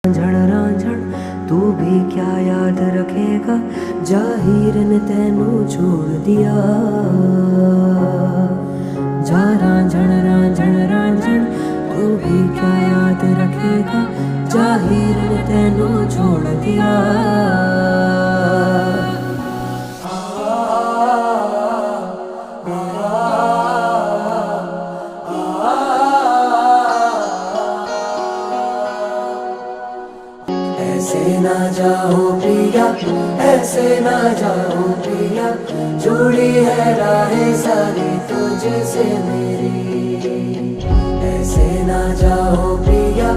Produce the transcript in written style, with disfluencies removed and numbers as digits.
रांझण तू भी क्या याद रखेगा, जाहिर ने तेनू छोड़ दिया। जा रांझण रांझण रांझण तू भी क्या याद रखेगा, जाहिर ने तेनू छोड़ दिया। ऐसे ना जाओ पिया, ऐसे ना जाओ पिया, जुड़ी है राहें सारी तुझसे मेरी। ऐसे ना जाओ पिया।